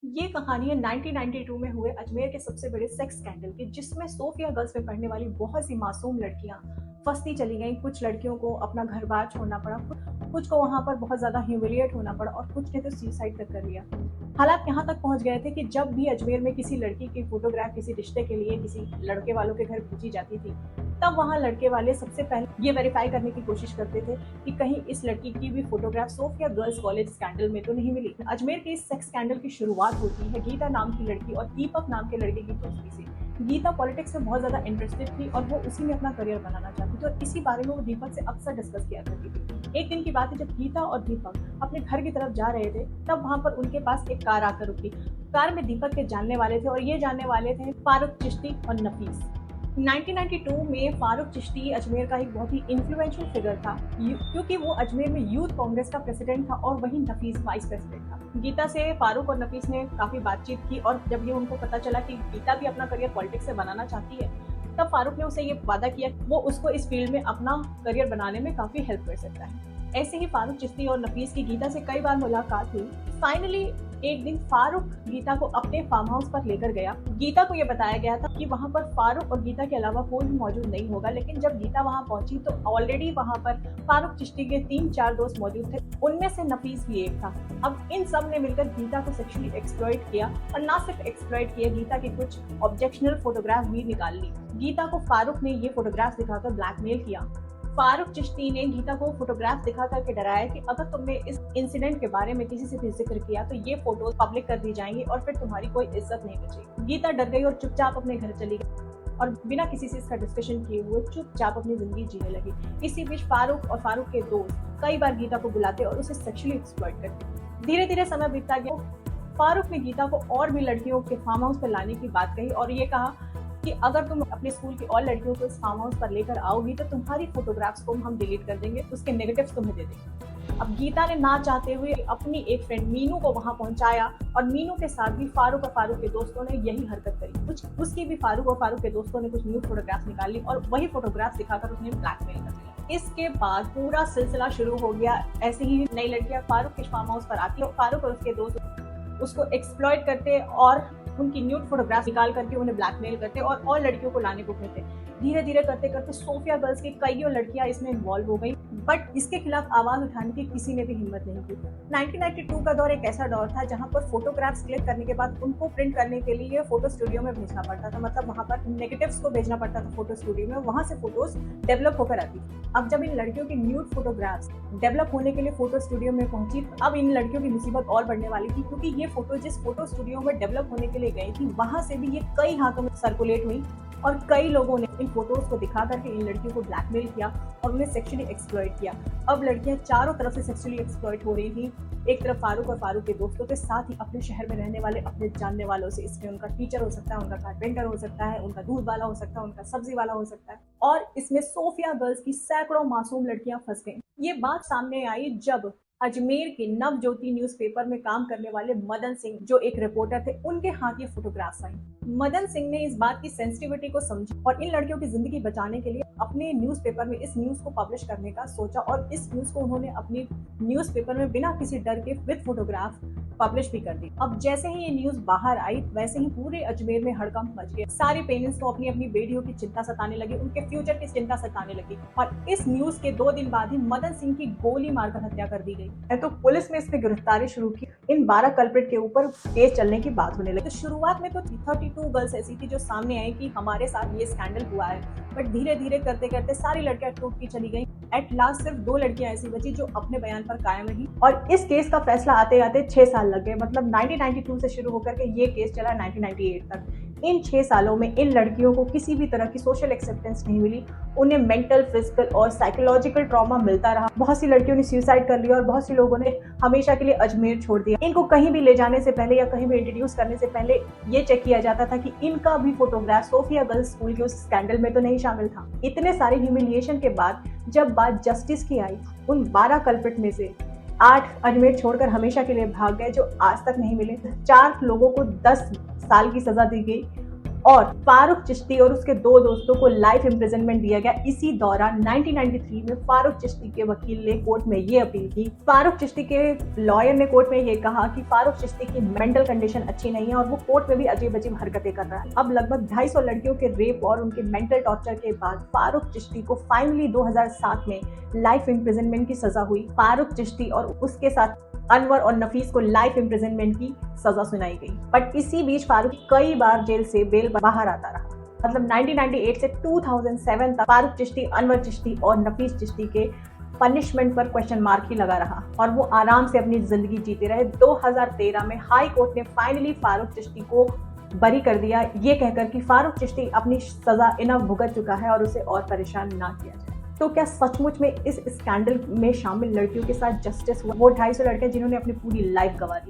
ये कहानी है 1992 में हुए अजमेर के सबसे बड़े सेक्स स्कैंडल की, जिसमें सोफिया गर्ल्स में पढ़ने वाली बहुत सी मासूम लड़कियां फंसती चली गईं। कुछ लड़कियों को अपना घर बार छोड़ना पड़ा, कुछ को वहां पर बहुत ज्यादा ह्यूमिलिएट होना पड़ा और कुछ ने तो सुसाइड तक कर लिया। हालात यहाँ तक पहुंच गए थे कि जब भी अजमेर में किसी लड़की की फोटोग्राफ किसी रिश्ते के लिए किसी लड़के वालों के घर भेजी जाती थी, तब वहाँ लड़के वाले सबसे पहले ये वेरीफाई करने की कोशिश करते थे कि कहीं इस लड़की की भी photograph Sophia girls college scandal में तो नहीं मिली। अजमेर के इस सेक्स स्कैंडल की शुरुआत होती है गीता नाम की लड़की और दीपक नाम के लड़के की दोस्ती से। गीता पॉलिटिक्स में बहुत ज्यादा इंटरेस्टेड थी और वो उसी में अपना करियर बनाना चाहती थी और इसी बारे में वो दीपक से अक्सर डिस्कस किया करती थी। एक दिन की बात है जब गीता और दीपक अपने घर की तरफ जा रहे थे, तब वहां पर उनके पास एक कार आकर रुकी। कार में दीपक के जानने वाले थे और ये जानने वाले थे फारूक चिश्ती और नफीस। 1992 में फारूक चिश्ती अजमेर का एक बहुत ही इन्फ्लुएंशियल फिगर था, क्योंकि वो अजमेर में यूथ कांग्रेस का प्रेसिडेंट था और वहीं नफीस वाइस प्रेसिडेंट था। गीता से फारूक और नफीस ने काफी बातचीत की और जब ये उनको पता चला कि गीता भी अपना करियर पॉलिटिक्स से बनाना चाहती है, तब फारूक ने उसे ये वादा किया वो उसको इस फील्ड में अपना करियर बनाने में काफी हेल्प कर सकता है। ऐसे ही फारूक चिश्ती और नफीस की गीता से कई बार मुलाकात हुई। फाइनली एक दिन फारूक गीता को अपने फार्म हाउस पर लेकर गया। गीता को यह बताया गया था कि वहां पर फारूक और गीता के अलावा कोई भी मौजूद नहीं होगा, लेकिन जब गीता वहां पहुंची तो ऑलरेडी वहां पर फारूक चिश्ती के 3-4 दोस्त मौजूद थे, उनमें से नफीस भी एक था। अब इन सब ने मिलकर गीता को सेक्सुअली एक्सप्लॉइट किया और ना सिर्फ एक्सप्लॉइट किया, गीता की कुछ ऑब्जेक्शनल फोटोग्राफ भी निकाल ली। गीता को फारूक ने ये फोटोग्राफ दिखाकर ब्लैकमेल किया। फारूक चिश्ती ने गीता को फोटोग्राफ दिखा करके डराया कि अगर तुमने इस इंसिडेंट के बारे में किसी से भी जिक्र किया तो ये फोटोज पब्लिक कर दी जाएंगी और फिर तुम्हारी कोई इज्जत नहीं बचेगी। गीता डर गई और चुपचाप अपने घर चली गई और बिना किसी से इसका डिस्कशन किए हुए चुपचाप अपनी जिंदगी जीने लगी। इसी बीच फारूक और फारूक के दोस्त कई बार गीता को बुलाते और उसे सेक्सुअली एक्सप्लॉइट करते। धीरे धीरे समय बीतता गया। फारूक ने गीता को और भी लड़कियों के फार्म हाउस पर लाने की बात कही और ये कहा कि अगर तुम अपने स्कूल की और लड़कियों को इस फार्म हाउस पर लेकर आओगी तो तुम्हारी फोटोग्राफ्स को हम डिलीट कर देंगे, उसके नेगेटिव्स तुम्हें दे देंगे। अब गीता ने ना चाहते हुए अपनी एक फ्रेंड मीनू को वहां पहुंचाया और मीनू के साथ भी फारूक और फारूक के दोस्तों ने यही हरकत करी। कुछ उसकी भी फारूक और फारूक के दोस्तों ने कुछ न्यू फोटोग्राफ्स निकाल ली और वही फोटोग्राफ्स दिखाकर उसने ब्लैकमेल कर दिया। इसके बाद पूरा सिलसिला शुरू हो गया। ऐसे ही नई लड़कियां फारूक के फार्म हाउस पर आती और फारूक और उसके दोस्त उसको एक्सप्लॉइट करते और उनकी न्यूड फोटोग्राफ निकाल करके उन्हें ब्लैकमेल करते और लड़कियों को लाने को कहते। धीरे धीरे करते करते सोफिया गर्ल्स की कई लड़कियां इसमें इन्वॉल्व हो गई, बट इसके खिलाफ आवाज उठाने की किसी ने भी हिम्मत नहीं की। 1992 का दौर एक ऐसा दौर था जहां पर फोटोग्राफ्स क्लिक करने के बाद उनको प्रिंट करने के लिए फोटो स्टूडियो में भेजना पड़ता था, मतलब वहां पर नेगेटिव्स को भेजना पड़ता था फोटो स्टूडियो में, वहां से फोटोज डेवलप होकर आती थी। अब जब इन लड़कियों की न्यूड फोटोग्राफ्स डेवलप होने के लिए फोटो स्टूडियो में पहुंची, अब इन लड़कियों की मुसीबत और बढ़ने वाली थी, क्योंकि ये फोटो जिस फोटो स्टूडियो में डेवलप होने के लिए गई थी वहां से भी ये कई हाथों में सर्कुलेट हुई और कई लोगों ने इन फोटोज को दिखा करके इन लड़कियों को ब्लैकमेल किया और उन्हें सेक्सुअली एक्सप्लॉइट किया। अब लड़कियां चारों तरफ से सेक्सुअली एक्सप्लॉइट हो रही थी। एक तरफ फारूक और फारूक के दोस्तों के साथ ही अपने शहर में रहने वाले अपने जानने वालों से, इसमें उनका टीचर हो सकता है, उनका कारपेंटर हो सकता है, उनका दूध वाला हो सकता है, उनका सब्जी वाला हो सकता है, और इसमें सोफिया गर्ल्स की सैकड़ों मासूम लड़कियां फंस गईं। ये बात सामने आई जब अजमेर के नवज्योति न्यूज़पेपर में काम करने वाले मदन सिंह, जो एक रिपोर्टर थे, उनके हाथ ये फोटोग्राफ्स आई। मदन सिंह ने इस बात की सेंसिटिविटी को समझा और इन लड़कियों की जिंदगी बचाने के लिए अपने न्यूज़पेपर में इस न्यूज को पब्लिश करने का सोचा और इस न्यूज को उन्होंने अपने न्यूज़पेपर में बिना किसी डर के विद फोटोग्राफ पब्लिश भी कर दी। अब जैसे ही ये न्यूज बाहर आई वैसे ही पूरे अजमेर में हड़कंप मच गया। सारे पेरेंट्स को अपनी अपनी बेटियों की चिंता सताने लगी, उनके फ्यूचर की चिंता सताने लगी और इस न्यूज के 2 दिन बाद ही मदन सिंह की गोली मारकर हत्या कर दी गई। तो पुलिस ने इसकी गिरफ्तारी शुरू की। इन 12 कल्प्रिट के ऊपर केस चलने की बात होने लगी। तो शुरुआत में तो 32 गर्ल्स ऐसी थी जो सामने आई कि हमारे साथ ये स्कैंडल हुआ है, बट धीरे धीरे करते करते सारी लड़कियां टूटती चली गई। एट लास्ट सिर्फ 2 लड़कियां ऐसी बची जो अपने बयान पर कायम रही और इस केस का फैसला आते आते 6 साल लग गए। मतलब 1992 से शुरू होकर के ये केस चला 1998 तक। इन 6 सालों में इन लड़कियों को किसी भी तरह की सोशल एक्सेप्टेंस नहीं मिली। उन्हें मेंटल, फिजिकल और साइकोलॉजिकल ट्रॉमा मिलता रहा। बहुत सी लड़कियों ने सुसाइड कर लिया और बहुत सी लोगों ने हमेशा के लिए अजमेर छोड़ दिया। इनको कहीं भी ले जाने से पहले या कहीं भी इंट्रोड्यूस करने से पहले ये चेक किया जाता था कि इनका भी फोटोग्राफ सोफिया गर्ल्स स्कूल के उस स्कैंडल में तो नहीं शामिल था। इतने सारे ह्यूमिलिएशन के बाद जब बात जस्टिस की आई, उन 12 कल्प्रिट में से 8 अजमेर छोड़कर हमेशा के लिए भाग गए, जो आज तक नहीं मिले। 4 लोगों को 10 साल की सजा दी गई और फारूक चिश्ती और उसके 2 दोस्तों को लाइफ इम्प्रिजनमेंट दिया गया। इसी दौरान 1993 में फारूक चिश्ती के वकील ने कोर्ट में ये अपील की। फारूक चिश्ती के लॉयर ने कोर्ट में ये कहा कि फारूक चिश्ती की मेंटल कंडीशन अच्छी नहीं है और वो कोर्ट में भी अजीब अजीब हरकतें कर रहा है। अब लगभग 250 लड़कियों के रेप और उनके मेंटल टॉर्चर के बाद फारूक चिश्ती को फाइनली 2007 में लाइफ इम्प्रिजनमेंट की सजा हुई। फारूक चिश्ती और उसके साथ अनवर और नफीस को लाइफ इम्प्रिजनमेंट की सजा सुनाई गई। बट इसी बीच फारूक कई बार जेल से बेल बाहर आता रहा। मतलब 1998 से 2007 तक फारूक चिश्ती, अनवर चिश्ती और नफीस चिश्ती के पनिशमेंट पर क्वेश्चन मार्क ही लगा रहा और वो आराम से अपनी जिंदगी जीते रहे। 2013 में हाई कोर्ट ने फाइनली फारूक चिश्ती को बरी कर दिया, ये कहकर कि फारूक चिश्ती अपनी सजा इनफ भुगत चुका है और उसे और परेशान ना किया जाए। तो क्या सचमुच में इस स्कैंडल में शामिल लड़कियों के साथ जस्टिस हुआ? वो 250 लड़के जिन्होंने अपनी पूरी लाइफ गंवा दी।